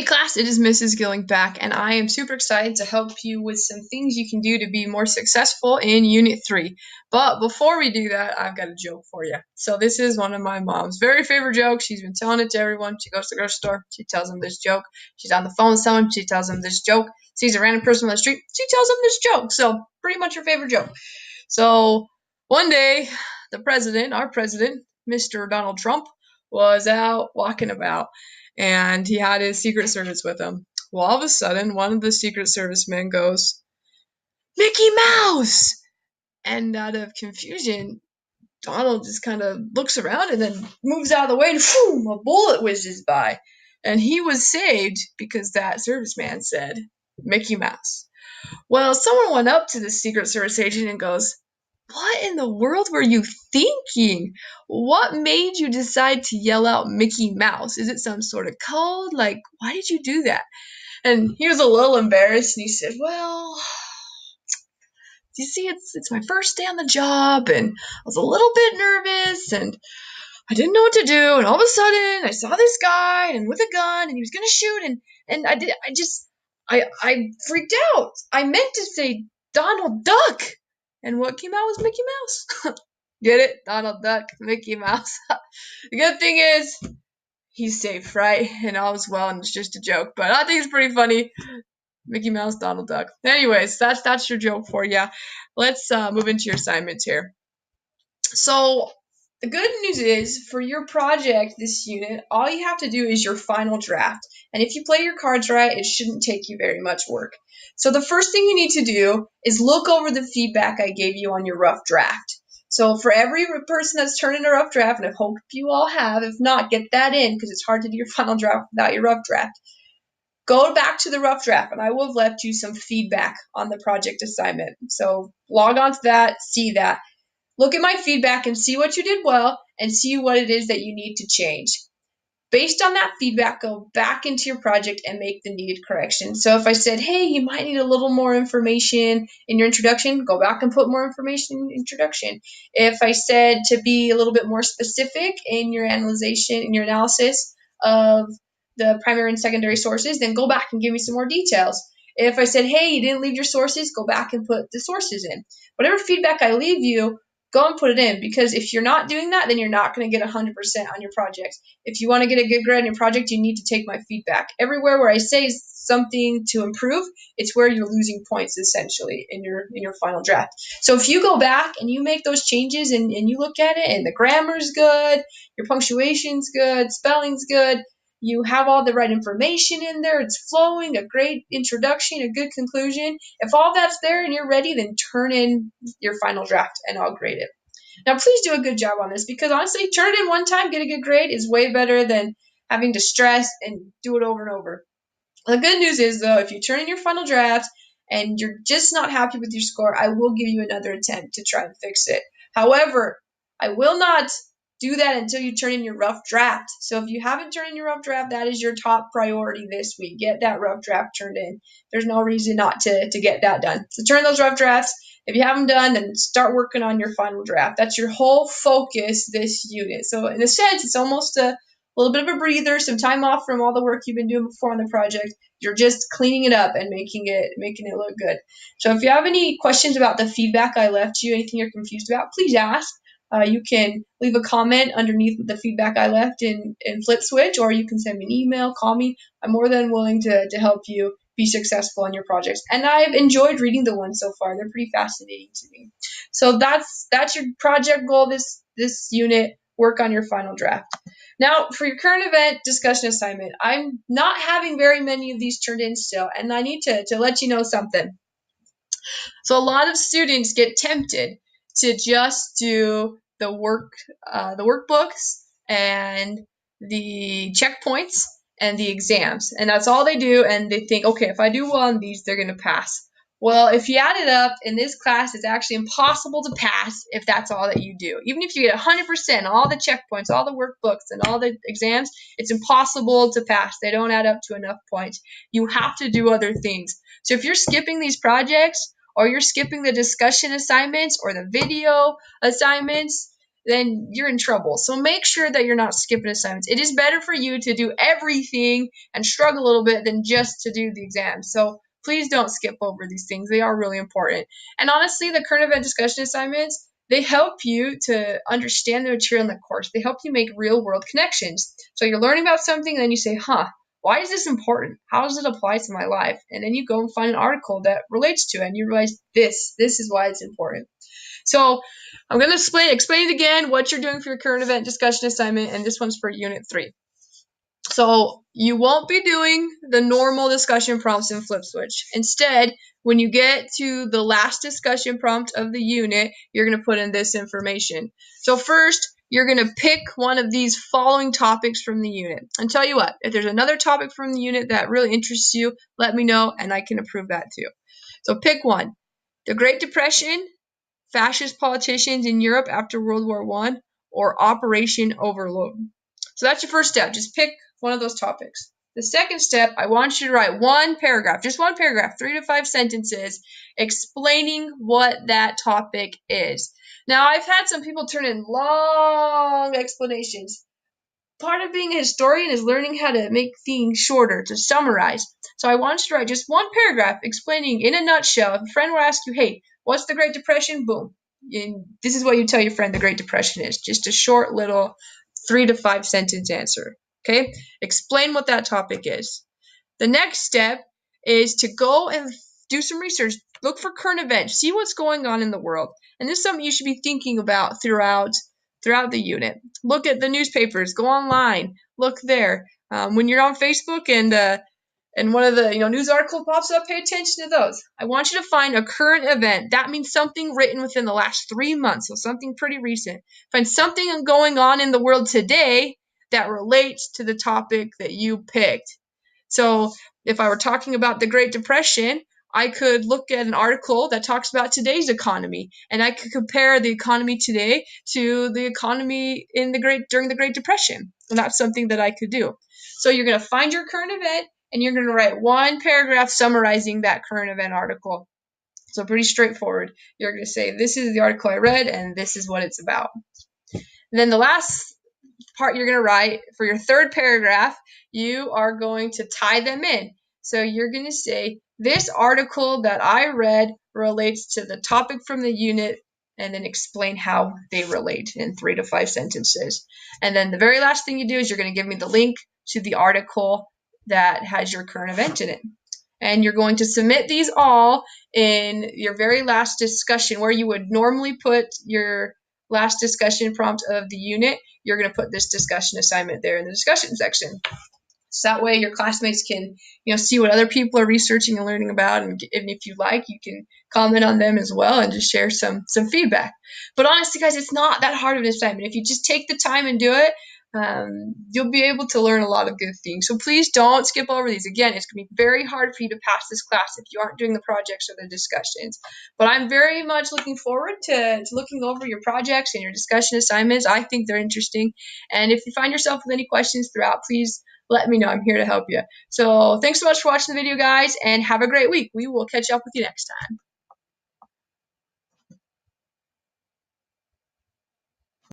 Hey class, it is Mrs. Gilling back, and I am super excited to help you with some things you can do to be more successful in Unit 3. But before we do that, I've got a joke for you. So this is one of my mom's very favorite jokes. She's been telling it to everyone. She goes to the grocery store, she tells them this joke. She's on the phone with someone, she tells them this joke. Sees a random person on the street, she tells them this joke. So pretty much her favorite joke. So one day, our president, Mr. Donald Trump, was out walking about and he had his Secret Service with him. Well, all of a sudden, one of the Secret Service men goes, "Mickey Mouse!" And out of confusion, Donald just kind of looks around and then moves out of the way, and boom, a bullet whizzes by. And he was saved because that serviceman said, "Mickey Mouse." Well, someone went up to the Secret Service agent and goes, "What in the world were you thinking? What made you decide to yell out Mickey Mouse? Is it some sort of code? Like, why did you do that?" And he was a little embarrassed and he said, "Well, you see, it's my first day on the job and I was a little bit nervous and I didn't know what to do, and all of a sudden I saw this guy and with a gun and he was gonna shoot and I freaked out. I meant to say Donald Duck, and what came out was Mickey Mouse." Get it? Donald Duck, Mickey Mouse. The good thing is he's safe, right? And all is well, and it's just a joke. But I think it's pretty funny. Mickey Mouse, Donald Duck. Anyways, that's your joke for you. Let's move into your assignments here. So the good news is for your project this unit, all you have to do is your final draft. And if you play your cards right, it shouldn't take you very much work. So the first thing you need to do is look over the feedback I gave you on your rough draft. So for every person that's turned in a rough draft, and I hope you all have, if not, get that in because it's hard to do your final draft without your rough draft. Go back to the rough draft, and I will have left you some feedback on the project assignment. So log on to that, see that. Look at my feedback and see what you did well and see what it is that you need to change. Based on that feedback, go back into your project and make the needed corrections. So if I said, hey, you might need a little more information in your introduction, go back and put more information in introduction. If I said to be a little bit more specific in your analysis of the primary and secondary sources, then go back and give me some more details. If I said, hey, you didn't leave your sources, go back and put the sources in. Whatever feedback I leave you, go and put it in, because if you're not doing that, then you're not going to get 100% on your project. If you want to get a good grade on your project, you need to take my feedback. Everywhere where I say something to improve, it's where you're losing points essentially in your final draft. So if you go back and you make those changes and you look at it and the grammar's good, your punctuation's good, spelling's good, you have all the right information in there, it's flowing, a great introduction, a good conclusion. If all that's there and you're ready, then turn in your final draft and I'll grade it. Now, please do a good job on this, because honestly, turn it in one time, get a good grade is way better than having to stress and do it over and over. The good news is, though, if you turn in your final draft and you're just not happy with your score, I will give you another attempt to try and fix it. However, I will not do that until you turn in your rough draft. So if you haven't turned in your rough draft, that is your top priority this week. Get that rough draft turned in. There's no reason not to get that done. So turn those rough drafts. If you haven't done, then start working on your final draft. That's your whole focus this unit. So in a sense, it's almost a little bit of a breather, some time off from all the work you've been doing before on the project. You're just cleaning it up and making it look good. So if you have any questions about the feedback I left you, anything you're confused about, please ask. You can leave a comment underneath the feedback I left in FlipSwitch, or you can send me an email, call me. I'm more than willing to help you be successful on your projects. And I've enjoyed reading the ones so far. They're pretty fascinating to me. So that's your project goal this unit. Work on your final draft. Now, for your current event discussion assignment, I'm not having very many of these turned in still, and I need to let you know something. So a lot of students get tempted to just do the workbooks and the checkpoints and the exams, and that's all they do, and they think, okay, if I do well on these, they're going to pass. Well, if you add it up, in this class, it's actually impossible to pass if that's all that you do. Even if you get 100%, all the checkpoints, all the workbooks, and all the exams, it's impossible to pass. They don't add up to enough points. You have to do other things. So if you're skipping these projects, or you're skipping the discussion assignments or the video assignments, then you're in trouble. So make sure that you're not skipping assignments. It is better for you to do everything and struggle a little bit than just to do the exam. So please don't skip over these things. They are really important. And honestly, the current event discussion assignments, they help you to understand the material in the course. They help you make real world connections. So you're learning about something and then you say, why is this important? How does it apply to my life? And then you go and find an article that relates to it and you realize this is why it's important. So I'm going to explain it again what you're doing for your current event discussion assignment, and this one's for Unit 3. So you won't be doing the normal discussion prompts in FlipSwitch. Instead, when you get to the last discussion prompt of the unit, you're going to put in this information. So first, you're going to pick one of these following topics from the unit. And tell you what, if there's another topic from the unit that really interests you, let me know and I can approve that too. So pick one. The Great Depression, fascist politicians in Europe after World War I, or Operation Overlord. So that's your first step. Just pick one of those topics. The second step, I want you to write one paragraph, just one paragraph, 3 to 5 sentences, explaining what that topic is. Now, I've had some people turn in long explanations. Part of being a historian is learning how to make things shorter, to summarize. So I want you to write just one paragraph explaining in a nutshell. If a friend will ask you, hey, what's the Great Depression? Boom. And this is what you tell your friend the Great Depression is. Just a short little 3 to 5 sentence answer. Okay? Explain what that topic is. The next step is to go and do some research. Look for current events. See what's going on in the world. And this is something you should be thinking about throughout the unit. Look at the newspapers. Go online. Look there. When you're on Facebook and one of the news article pops up, pay attention to those. I want you to find a current event. That means something written within the last 3 months, so something pretty recent. Find something going on in the world today that relates to the topic that you picked. So if I were talking about the Great Depression, I could look at an article that talks about today's economy, and I could compare the economy today to the economy during the Great Depression. And that's something that I could do. So you're going to find your current event, and you're going to write one paragraph summarizing that current event article. So pretty straightforward. You're going to say, this is the article I read, and this is what it's about. And then the last part you're going to write for your third paragraph, you are going to tie them in. So you're going to say, this article that I read relates to the topic from the unit, and then explain how they relate in 3 to 5 sentences. And then the very last thing you do is you're going to give me the link to the article that has your current event in it. And you're going to submit these all in your very last discussion, where you would normally put your last discussion prompt of the unit. You're going to put this discussion assignment there in the discussion section. So that way your classmates can, see what other people are researching and learning about, and if you like, you can comment on them as well and just share some feedback. But honestly, guys, it's not that hard of an assignment. If you just take the time and do it, you'll be able to learn a lot of good things. So please don't skip over these. Again, it's going to be very hard for you to pass this class if you aren't doing the projects or the discussions. But I'm very much looking forward to looking over your projects and your discussion assignments. I think they're interesting. And if you find yourself with any questions throughout, please let me know. I'm here to help you. So thanks so much for watching the video, guys, and have a great week. We will catch up with you next time.